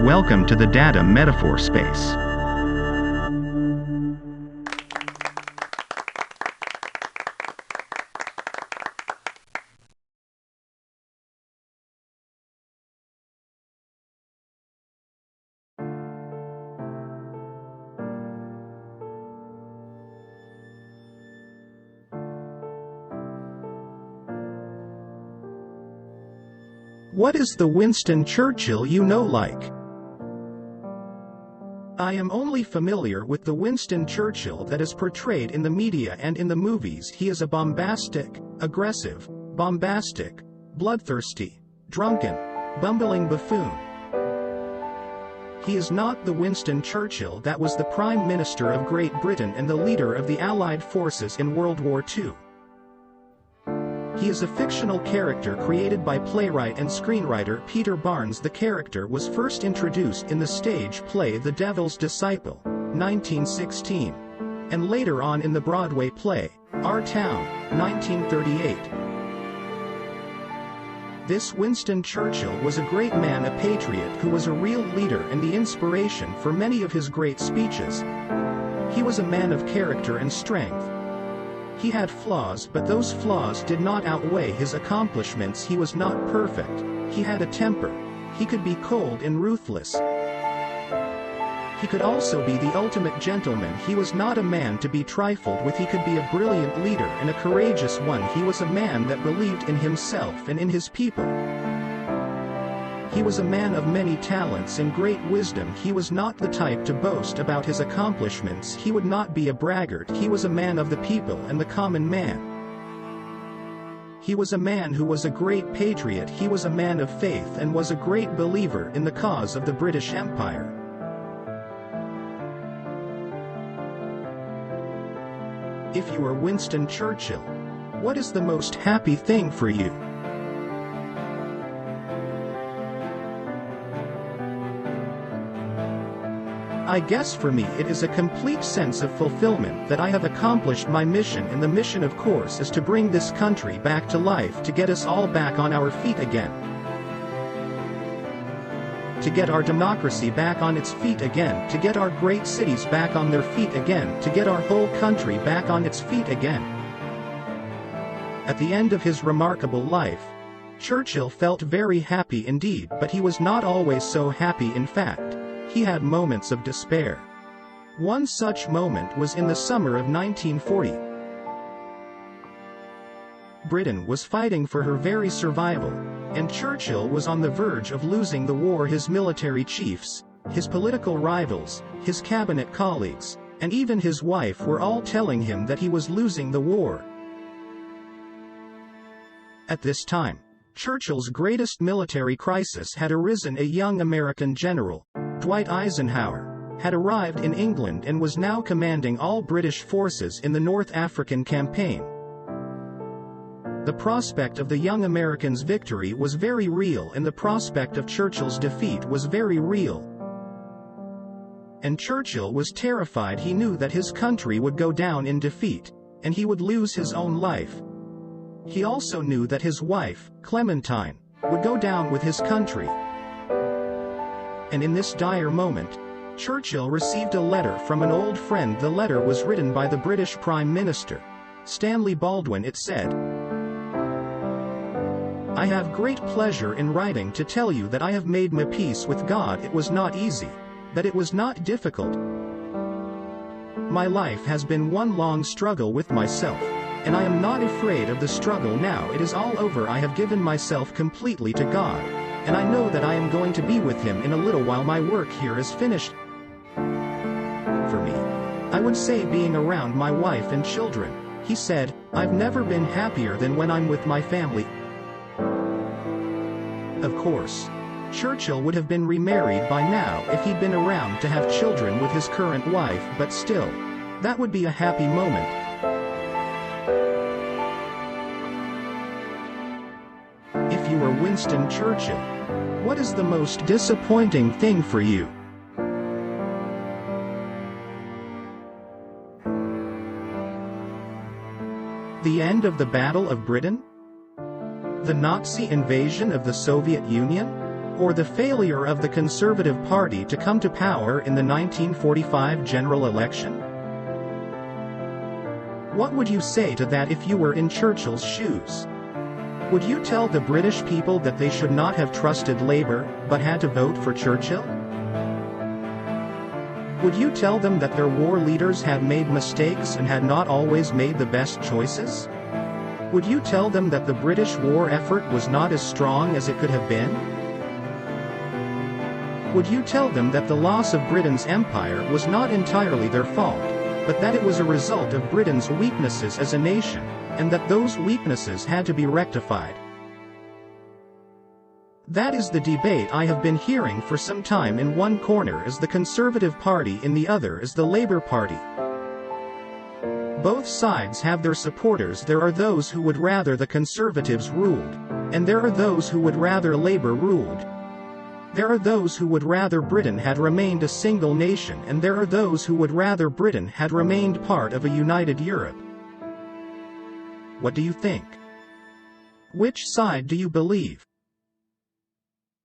Welcome to the data metaphor space. What is the Winston Churchill you know like? I am only familiar with the Winston Churchill that is portrayed in the media and in the movies. He is a bombastic, aggressive, bloodthirsty, drunken, bumbling buffoon. He is not the Winston Churchill that was the Prime Minister of Great Britain and the leader of the Allied forces in World War II. He is a fictional character created by playwright and screenwriter Peter Barnes. The character was first introduced in the stage play The Devil's Disciple, 1916, and later on in the Broadway play, Our Town, 1938. This Winston Churchill was a great man, a patriot who was a real leader and the inspiration for many of his great speeches. He was a man of character and strength. He had flaws, but those flaws did not outweigh his accomplishments. He was not perfect. He had a temper. He could be cold and ruthless. He could also be the ultimate gentleman. He was not a man to be trifled with. He could be a brilliant leader and a courageous one. He was a man that believed in himself and in his people. He was a man of many talents and great wisdom. He was not the type to boast about his accomplishments. He would not be a braggart. He was a man of the people and the common man. He was a man who was a great patriot. He was a man of faith and was a great believer in the cause of the British Empire. If you are Winston Churchill, what is the most happy thing for you? I guess for me it is a complete sense of fulfillment that I have accomplished my mission, and the mission of course is to bring this country back to life, to get us all back on our feet again. To get our democracy back on its feet again, to get our great cities back on their feet again, to get our whole country back on its feet again. At the end of his remarkable life, Churchill felt very happy indeed, but he was not always so happy. In fact, he had moments of despair. One such moment was in the summer of 1940. Britain was fighting for her very survival, and Churchill was on the verge of losing the war. His military chiefs, his political rivals, his cabinet colleagues, and even his wife were all telling him that he was losing the war. At this time, Churchill's greatest military crisis had arisen. A young American general, Dwight Eisenhower, had arrived in England and was now commanding all British forces in the North African campaign. The prospect of the young American's victory was very real, and the prospect of Churchill's defeat was very real. And Churchill was terrified. He knew that his country would go down in defeat, and he would lose his own life. He also knew that his wife, Clementine, would go down with his country. And in this dire moment, Churchill received a letter from an old friend. The letter was written by the British Prime Minister, Stanley Baldwin. It said, "I have great pleasure in writing to tell you that I have made my peace with God. It was not easy, but it was not difficult. My life has been one long struggle with myself, and I am not afraid of the struggle now. It is all over. I have given myself completely to God, and I know that I am going to be with Him in a little while. My work here is finished. For me, I would say being around my wife and children," he said, "I've never been happier than when I'm with my family." Of course, Churchill would have been remarried by now if he'd been around to have children with his current wife, but still, that would be a happy moment. If you are Winston Churchill, what is the most disappointing thing for you? The end of the Battle of Britain? The Nazi invasion of the Soviet Union? or the failure of the Conservative Party to come to power in the 1945 general election? What would you say to that if you were in Churchill's shoes? Would you tell the British people that they should not have trusted Labour, but had to vote for Churchill? Would you tell them that their war leaders had made mistakes and had not always made the best choices? Would you tell them that the British war effort was not as strong as it could have been? Would you tell them that the loss of Britain's empire was not entirely their fault, but that it was a result of Britain's weaknesses as a nation, and that those weaknesses had to be rectified? That is the debate I have been hearing for some time. In one corner is the Conservative Party, in the other is the Labour Party. Both sides have their supporters. There are those who would rather the Conservatives ruled, and there are those who would rather Labour ruled. There are those who would rather Britain had remained a single nation, and there are those who would rather Britain had remained part of a united Europe. What do you think? Which side do you believe?